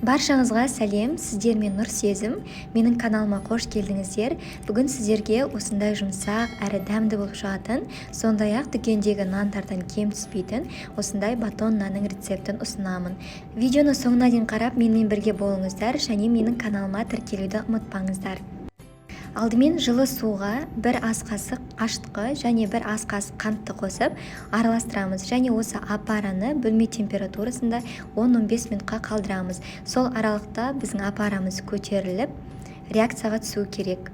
Баршаңызға сәлем, сіздермен Нұр Сезім. Менің каналыма қош келдіңіздер. Бүгін сіздерге осындай жұмсақ әрі дәмді болып шығатын, сондай-ақ дүкендегі нандардан кем түспейтін осындай батон нанның рецептін ұсынамын. Видеоны соңына дейін қарап, менімен бірге болыңыздар және менің каналыма тіркелуді ұмытпаңыздар. Алдымен жылы суға 1 ас қасық ашытқы және 1 ас қасық қантты қосып араластырамыз және осы апараны бөлме температурасында 10-15 минутқа қалдырамыз. Сол аралықта біздің апарамыз көтеріліп, реакцияға түсуі керек.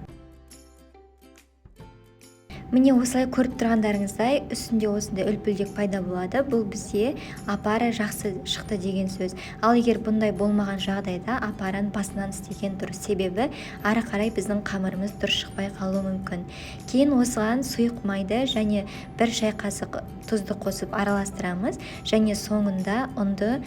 Міне осылай көріп тұрғандарыңыздай, үстінде осындай үлпілдек пайда болады. Бұл бізде апара жақсы шықты деген сөз. Ал егер бұндай болмаған жағдайда апараны басынан істеген дұрыс. Себебі ары қарай біздің қамырымыз дұрыс шықпай қалуы мүмкін. Кейін осыған сұйық майды және 1 шай қасық тұзды қосып араластырамыз және соңында ұнды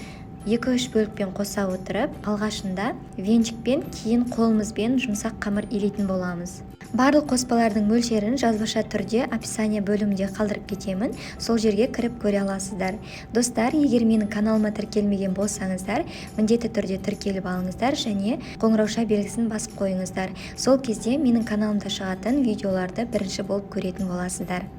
2-3 бөлікпен қоса отырып, алғашында венчикпен, кейін қолымызбен жұмсақ қамыр илейтін боламыз. Барлық қоспалардың мөлшерін жазбаша түрде описание бөлімінде қалдырып кетемін, сол жерге кіріп көре аласыздар. Достар, егер менің каналыма тіркелмеген болсаңыздар, міндетті түрде тіркеліп алыңыздар және қоңырауша белгісін басып қойыңыздар. Сол кезде менің каналымда шығатын видеоларды бірінші болып көретін боласыздар.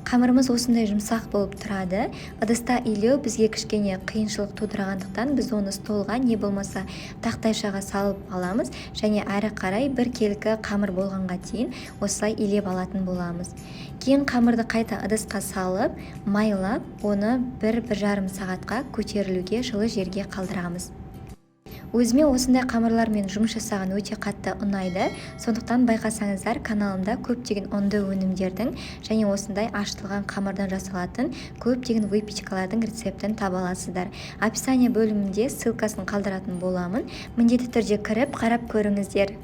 Қамырымыз осындай жұмсақ болып тұрады. Ыдыста илеу бізге кішкене қиыншылық тудырғандықтан біз оны столға не болмаса тақтайшаға салып аламыз және әрі қарай 1 келкі қамыр болғанға дейін осылай илеп алатын боламыз. Кейін қамырды қайта ыдысқа салып, майлап, оны 1-1,5 сағатқа көтерілуге жылы жерге қалдырамыз. Өзіме осындай қамырлармен жұмыс жасаған өте қатты ұнайды. Сондықтан байқасаңыздар, каналымда көптеген ұнды өнімдердің және осындай ашытылған қамырдан жасалатын көптеген выпечкалардың рецептін таба аласыздар. Описание бөлімінде ссылкасын қалдыратын боламын. Міндетті түрде кіріп қарап көріңіздер.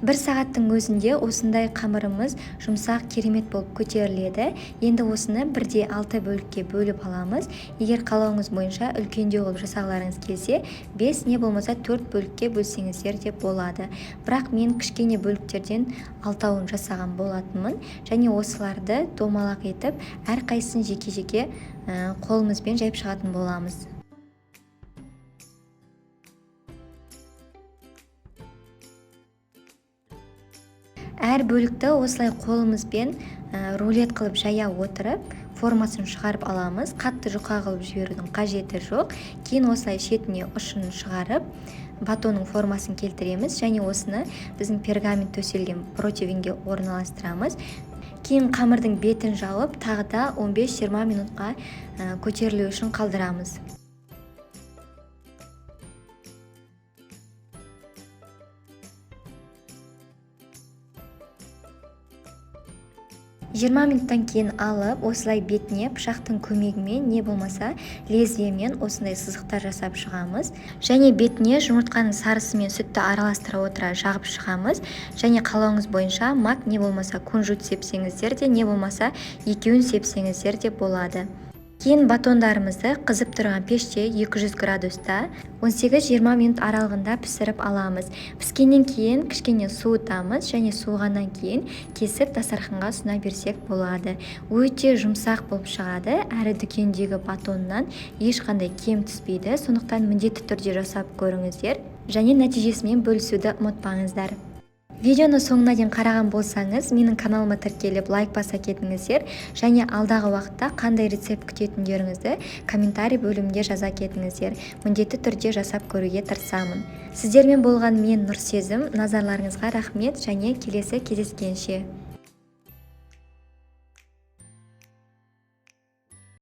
1 сағаттың өзінде осындай қамырымыз жұмсақ керемет болып көтеріледі. Енді осыны 1/6 бөлікке бөліп аламыз. Егер қалауыңыз бойынша үлкендеу қылып жасағыларыңыз келсе, 5 не болмаса 4 бөлікке бөлсеңіздер деп болады. Бірақ мен кішкене бөліктерден 6-ауын жасаған болатынмын және осыларды домалақ етіп, әрқайсысын жеке-жеке қолымызбен жайып шығатын боламыз. Әр бөлікті осылай қолымызбен рулет қылып жая отырып, формасын шығарып аламыз. Қатты жұқа қылып жіберудің қажеті жоқ. Кейін осылай шетіне ұшын шығарып, батонның формасын келтіреміз және осыны біздің пергамент төселген противенге орналастырамыз. Кейін қамырдың бетін жауып, тағы да 15-20 минутқа көтерілу үшін қалдырамыз. 20 минуттан кейін алып, осылай бетіне пышақтың көмегімен не болмаса лезвиемен осындай сызықтар жасап шығамыз. Және бетіне жұмыртқаның сарысы мен сүтті араластыра отыра жағып шығамыз. Және қалауыңыз бойынша мак не болмаса кунжут сепсеңіздер де, не болмаса екеуін сепсеңіздер де болады. Кейін батондарымызды қызып тұрған пеште 200 градуста 18-20 минут аралығында пісіріп аламыз. Піскеннен кейін кішкене суытамыз және суығаннан кейін кесіп дастарханға ұсына берсек болады. Өте жұмсақ болып шығады, әрі дүкендегі батоннан ешқандай кем түспейді. Сондықтан міндетті түрде жасап көріңіздер және нәтижесімен бөлісуді ұмытпаңыздар. Видеоны соңына дейін қараған болсаңыз, менің каналыма тіркеліп лайк баса кетіңіздер және алдағы уақытта қандай рецепт күтетіндеріңізді комментарий бөлімінде жаза кетіңіздер. Міндетті түрде жасап көруге тырысамын. Сіздермен болған мен Нұр Сезім. Назарларыңызға рахмет және келесі кездескенше.